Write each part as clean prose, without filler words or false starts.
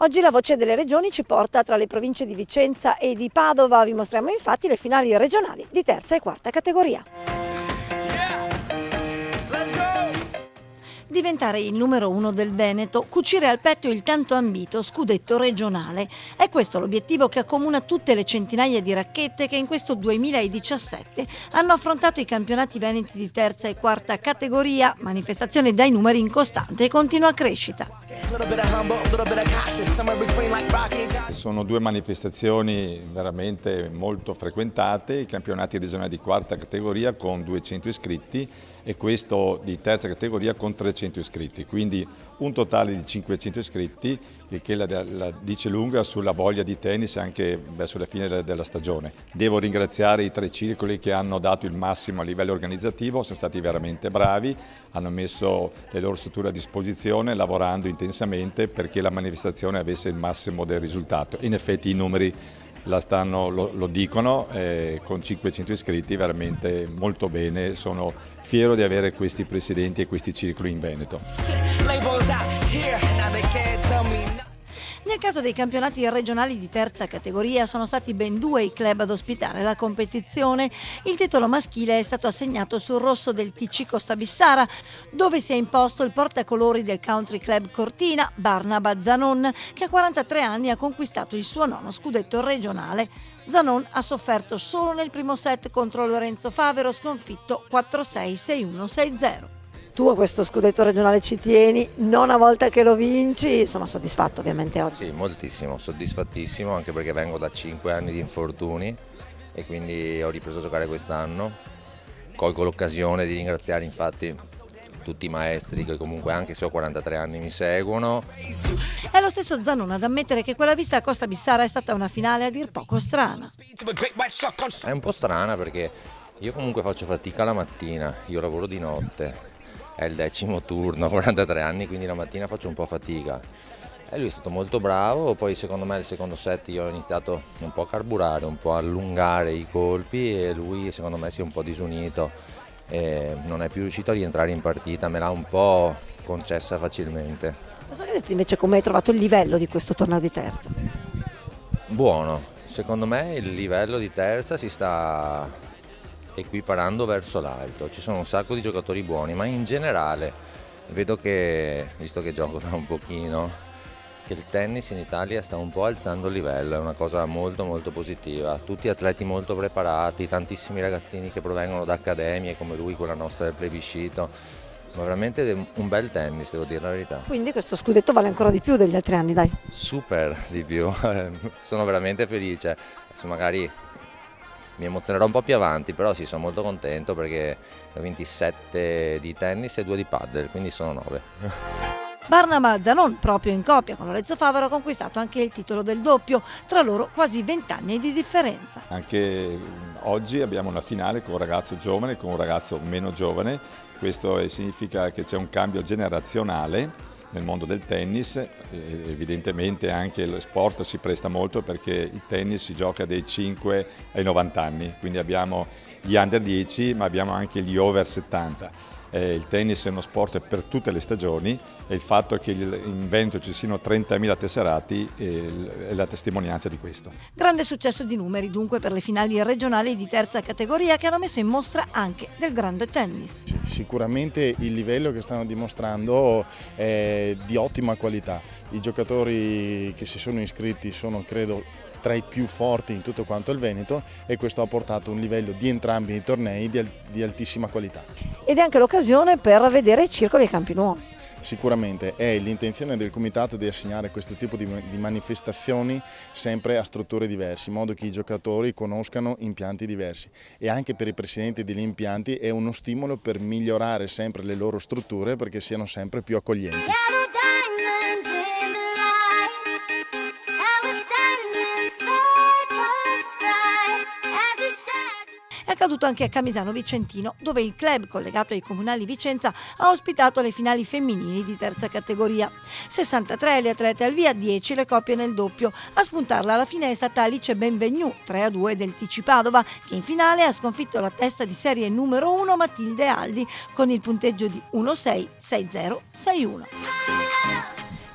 Oggi la voce delle regioni ci porta tra le province di Vicenza e di Padova. Vi mostriamo infatti le finali regionali di terza e quarta categoria. Diventare il numero uno del Veneto, cucire al petto il tanto ambito scudetto regionale. È questo l'obiettivo che accomuna tutte le centinaia di racchette che in questo 2017 hanno affrontato i campionati veneti di terza e quarta categoria, manifestazione dai numeri in costante e continua crescita. Sono due manifestazioni veramente molto frequentate, i campionati regionali di quarta categoria con 200 iscritti e questo di terza categoria con 300 iscritti, quindi un totale di 500 iscritti, il che la dice lunga sulla voglia di tennis anche verso la fine della stagione. Devo ringraziare i 3 circoli che hanno dato il massimo a livello organizzativo, sono stati veramente bravi, hanno messo le loro strutture a disposizione lavorando intensamente perché la manifestazione avesse il massimo del risultato. In effetti i numeri lo dicono, con 500 iscritti veramente molto bene, sono fiero di avere questi presidenti e questi circoli in Veneto. Nel caso dei campionati regionali di terza categoria sono stati ben 2 i club ad ospitare la competizione. Il titolo maschile è stato assegnato sul rosso del TC Costa Bissara, dove si è imposto il portacolori del Country Club Cortina, Barnaba Zanon, che a 43 anni ha conquistato il suo 9° scudetto regionale. Zanon ha sofferto solo nel primo set contro Lorenzo Favero, sconfitto 4-6, 6-1, 6-0. Tu a questo scudetto regionale ci tieni, non a volta che lo vinci, sono soddisfatto ovviamente oggi. Sì, moltissimo, soddisfattissimo, anche perché vengo da 5 anni di infortuni e quindi ho ripreso a giocare quest'anno. Colgo l'occasione di ringraziare infatti tutti i maestri che comunque anche se ho 43 anni mi seguono. È lo stesso Zanon ad ammettere che quella vista a Costa Bissara è stata una finale a dir poco strana. È un po' strana perché io comunque faccio fatica la mattina, io lavoro di notte. È il 10° turno, 43 anni, quindi la mattina faccio un po' fatica. E lui è stato molto bravo, poi secondo me il secondo set io ho iniziato un po' a carburare, un po' a allungare i colpi e lui secondo me si è un po' disunito e non è più riuscito a rientrare in partita, me l'ha un po' concessa facilmente. Posso chiederti invece come hai trovato il livello di questo torneo di terza? Buono, secondo me il livello di terza si sta equiparando verso l'alto, ci sono un sacco di giocatori buoni, ma in generale vedo che, visto che gioco da un pochino, che il tennis in Italia sta un po' alzando il livello, è una cosa molto molto positiva, tutti atleti molto preparati, tantissimi ragazzini che provengono da accademie come lui, quella nostra del plebiscito, ma veramente un bel tennis, devo dire la verità. Quindi questo scudetto vale ancora di più degli altri anni, dai. Super di più, sono veramente felice, adesso magari mi emozionerò un po' più avanti, però sì, sono molto contento perché ho vinti 7 di tennis e 2 di padel, quindi sono 9. Barnaba Zanon, proprio in coppia con Lorenzo Favero, ha conquistato anche il titolo del doppio, tra loro quasi 20 anni di differenza. Anche oggi abbiamo una finale con un ragazzo giovane e con un ragazzo meno giovane, questo significa che c'è un cambio generazionale nel mondo del tennis, evidentemente anche lo sport si presta molto perché il tennis si gioca dai 5 ai 90 anni, quindi abbiamo gli under 10 ma abbiamo anche gli over 70. Il tennis è uno sport per tutte le stagioni e il fatto che in Veneto ci siano 30.000 tesserati è la testimonianza di questo. Grande successo di numeri dunque per le finali regionali di terza categoria che hanno messo in mostra anche del grande tennis. Sì, sicuramente il livello che stanno dimostrando è di ottima qualità. I giocatori che si sono iscritti sono credo tra i più forti in tutto quanto il Veneto e questo ha portato un livello di entrambi i tornei di altissima qualità. Ed è anche l'occasione per vedere circoli e campi nuovi. Sicuramente è l'intenzione del comitato di assegnare questo tipo di manifestazioni sempre a strutture diverse, in modo che i giocatori conoscano impianti diversi e anche per i presidenti degli impianti è uno stimolo per migliorare sempre le loro strutture perché siano sempre più accoglienti. È accaduto anche a Camisano Vicentino, dove il club collegato ai comunali Vicenza ha ospitato le finali femminili di terza categoria. 63 le atlete al via, 10 le coppie nel doppio. A spuntarla alla fine è stata Alice Benvenu, 3-2 del TC Padova, che in finale ha sconfitto la testa di serie numero 1 Matilde Aldi con il punteggio di 1-6, 6-0, 6-1.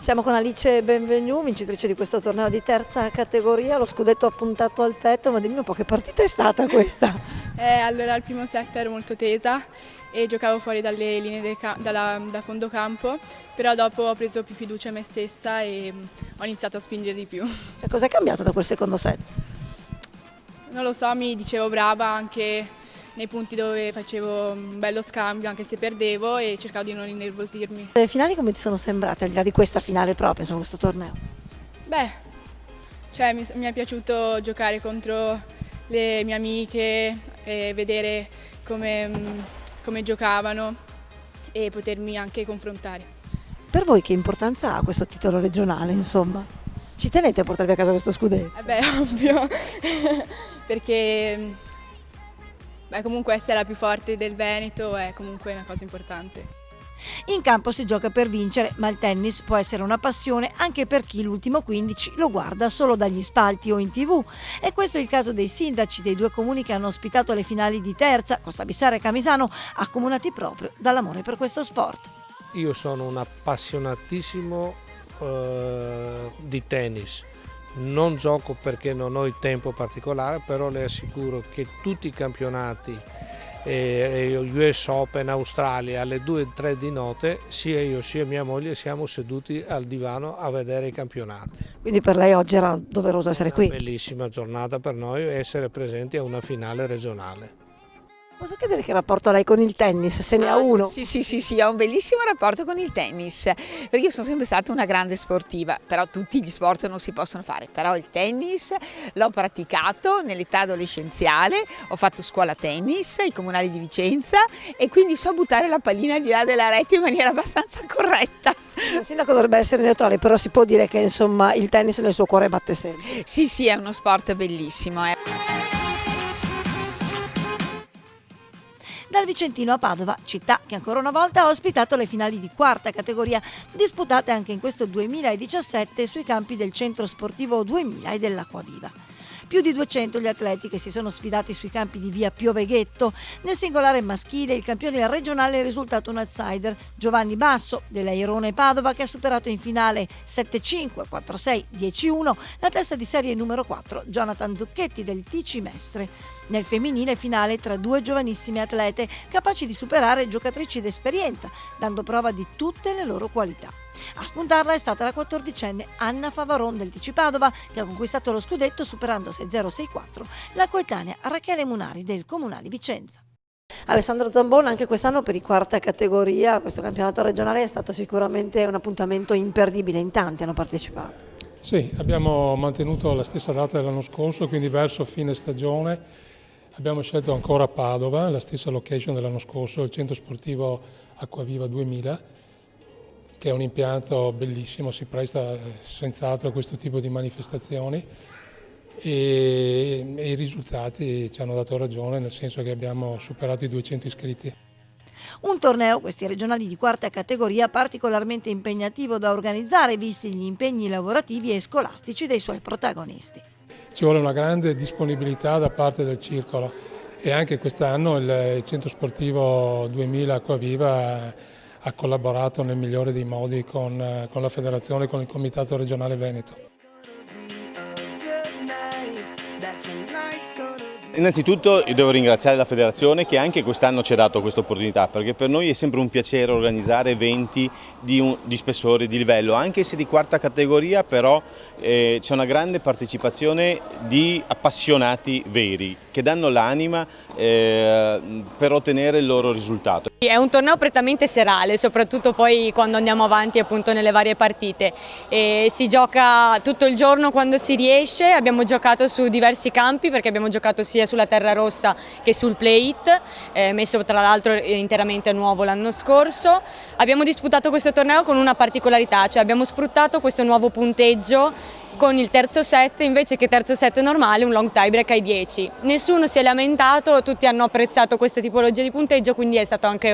Siamo con Alice Benvenu, vincitrice di questo torneo di terza categoria, lo scudetto appuntato al petto, ma dimmi un po' che partita è stata questa? Allora al primo set ero molto tesa e giocavo fuori dalle linee da fondo campo, però dopo ho preso più fiducia in me stessa e ho iniziato a spingere di più. Cioè, cos'è cambiato da quel secondo set? Non lo so, mi dicevo brava anche nei punti dove facevo un bello scambio, anche se perdevo, e cercavo di non innervosirmi. Le finali come ti sono sembrate, al di là di questa finale proprio, insomma questo torneo? Beh, cioè mi è piaciuto giocare contro le mie amiche e vedere come giocavano e potermi anche confrontare. Per voi che importanza ha questo titolo regionale, insomma? Ci tenete a portarvi a casa questo scudetto? Beh, ovvio, perché comunque essere la più forte del Veneto è comunque una cosa importante. In campo si gioca per vincere, ma il tennis può essere una passione anche per chi l'ultimo 15 lo guarda solo dagli spalti o in TV. E questo è il caso dei sindaci dei due comuni che hanno ospitato le finali di terza, Costabissara e Camisano, accomunati proprio dall'amore per questo sport. Io sono un appassionatissimo di tennis. Non gioco perché non ho il tempo particolare, però le assicuro che tutti i campionati, US Open, Australia, alle 2-3 di notte, sia io sia mia moglie siamo seduti al divano a vedere i campionati. Quindi per lei oggi era doveroso essere qui? Una bellissima giornata per noi essere presenti a una finale regionale. Posso chiedere che rapporto ha lei con il tennis, se ne ha uno? Sì, ho un bellissimo rapporto con il tennis, perché io sono sempre stata una grande sportiva, però tutti gli sport non si possono fare, però il tennis l'ho praticato nell'età adolescenziale, ho fatto scuola tennis ai comunali di Vicenza e quindi so buttare la pallina al di là della rete in maniera abbastanza corretta. Il sindaco dovrebbe essere neutrale, però si può dire che insomma il tennis nel suo cuore batte sempre. Sì, è uno sport bellissimo. Dal Vicentino a Padova, città che ancora una volta ha ospitato le finali di quarta categoria, disputate anche in questo 2017 sui campi del Centro Sportivo 2000 e dell'Acquaviva. Più di 200 gli atleti che si sono sfidati sui campi di via Pioveghetto. Nel singolare maschile il campione regionale è risultato un outsider, Giovanni Basso dell'Airone Padova, che ha superato in finale 7-5, 4-6, 10-1 la testa di serie numero 4, Jonathan Zucchetti del TC Mestre. Nel femminile finale tra due giovanissime atlete capaci di superare giocatrici d'esperienza, dando prova di tutte le loro qualità. A spuntarla è stata la 14enne Anna Favaron del TC Padova, che ha conquistato lo scudetto superando 6-0-6-4 la coetanea Rachele Munari del Comunale Vicenza. Alessandro Zambon, anche quest'anno per i quarta categoria questo campionato regionale è stato sicuramente un appuntamento imperdibile, in tanti hanno partecipato. Sì, abbiamo mantenuto la stessa data dell'anno scorso, quindi verso fine stagione abbiamo scelto ancora Padova, la stessa location dell'anno scorso, il centro sportivo Acquaviva 2000, che è un impianto bellissimo, si presta senz'altro a questo tipo di manifestazioni e i risultati ci hanno dato ragione, nel senso che abbiamo superato i 200 iscritti. Un torneo, questi regionali di quarta categoria, particolarmente impegnativo da organizzare visti gli impegni lavorativi e scolastici dei suoi protagonisti. Ci vuole una grande disponibilità da parte del circolo e anche quest'anno il centro sportivo 2000 Acquaviva ha collaborato nel migliore dei modi con la federazione e con il comitato regionale Veneto. Innanzitutto io devo ringraziare la federazione che anche quest'anno ci ha dato questa opportunità, perché per noi è sempre un piacere organizzare eventi di spessore, di livello, anche se di quarta categoria, però c'è una grande partecipazione di appassionati veri che danno l'anima per ottenere il loro risultato. È un torneo prettamente serale, soprattutto poi quando andiamo avanti appunto nelle varie partite. Si gioca tutto il giorno quando si riesce, abbiamo giocato su diversi campi perché abbiamo giocato sia sulla terra rossa che sul play-it, messo tra l'altro interamente nuovo l'anno scorso. Abbiamo disputato questo torneo con una particolarità, cioè abbiamo sfruttato questo nuovo punteggio con il terzo set, invece che terzo set normale, un long tie break ai 10. Nessuno si è lamentato, tutti hanno apprezzato questa tipologia di punteggio, quindi è stata anche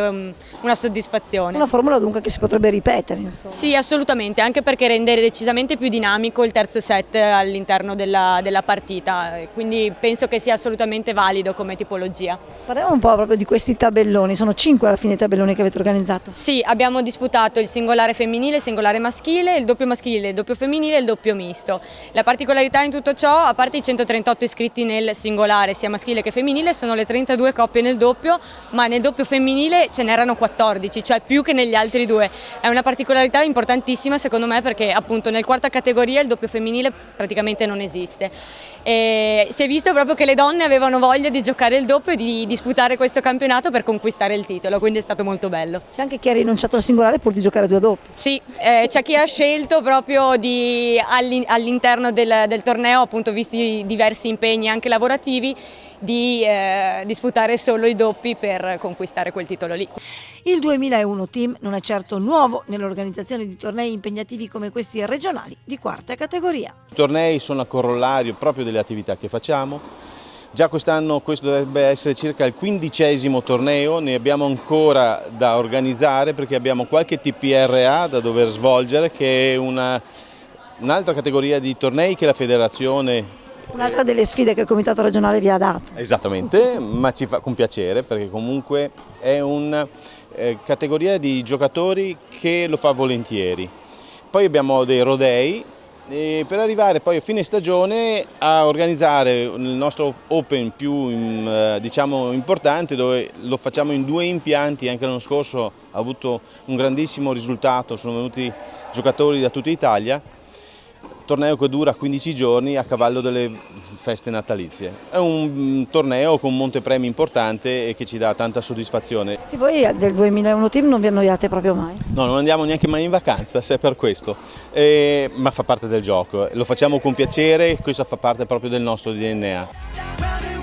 una soddisfazione. Una formula dunque che si potrebbe ripetere, insomma. Sì, assolutamente, anche perché rende decisamente più dinamico il terzo set all'interno della partita, quindi penso che sia assolutamente valido come tipologia. Parliamo un po' proprio di questi tabelloni, sono 5 alla fine i tabelloni che avete organizzato. Sì, abbiamo disputato il singolare femminile, il singolare maschile, il doppio maschile, il doppio femminile e il doppio misto. La particolarità in tutto ciò, a parte i 138 iscritti nel singolare sia maschile che femminile, sono le 32 coppie nel doppio, ma nel doppio femminile ce n'erano 14, cioè più che negli altri due. È una particolarità importantissima secondo me, perché appunto nel quarta categoria il doppio femminile praticamente non esiste. E si è visto proprio che le donne avevano voglia di giocare il doppio e di disputare questo campionato per conquistare il titolo, quindi è stato molto bello. C'è anche chi ha rinunciato al singolare pur di giocare due doppi. Sì, c'è chi ha scelto proprio all'interno del torneo, appunto visti i diversi impegni anche lavorativi, di disputare solo i doppi per conquistare quel titolo lì. Il 2001 Team non è certo nuovo nell'organizzazione di tornei impegnativi come questi regionali di quarta categoria. I tornei sono a corollario proprio delle attività che facciamo. Già quest'anno questo dovrebbe essere circa il 15° torneo, ne abbiamo ancora da organizzare perché abbiamo qualche TPRA da dover svolgere, che è un'altra categoria di tornei che la federazione... Un'altra delle sfide che il comitato regionale vi ha dato. Esattamente, ma ci fa con piacere perché comunque è una categoria di giocatori che lo fa volentieri. Poi abbiamo dei rodei per arrivare poi a fine stagione a organizzare il nostro Open più diciamo importante, dove lo facciamo in 2 impianti. Anche l'anno scorso ha avuto un grandissimo risultato, sono venuti giocatori da tutta Italia. Torneo che dura 15 giorni a cavallo delle feste natalizie. È un torneo con un montepremi importante e che ci dà tanta soddisfazione. Sì, voi del 2001 Team non vi annoiate proprio mai? No, non andiamo neanche mai in vacanza, se è per questo, ma fa parte del gioco, lo facciamo con piacere, questo fa parte proprio del nostro DNA.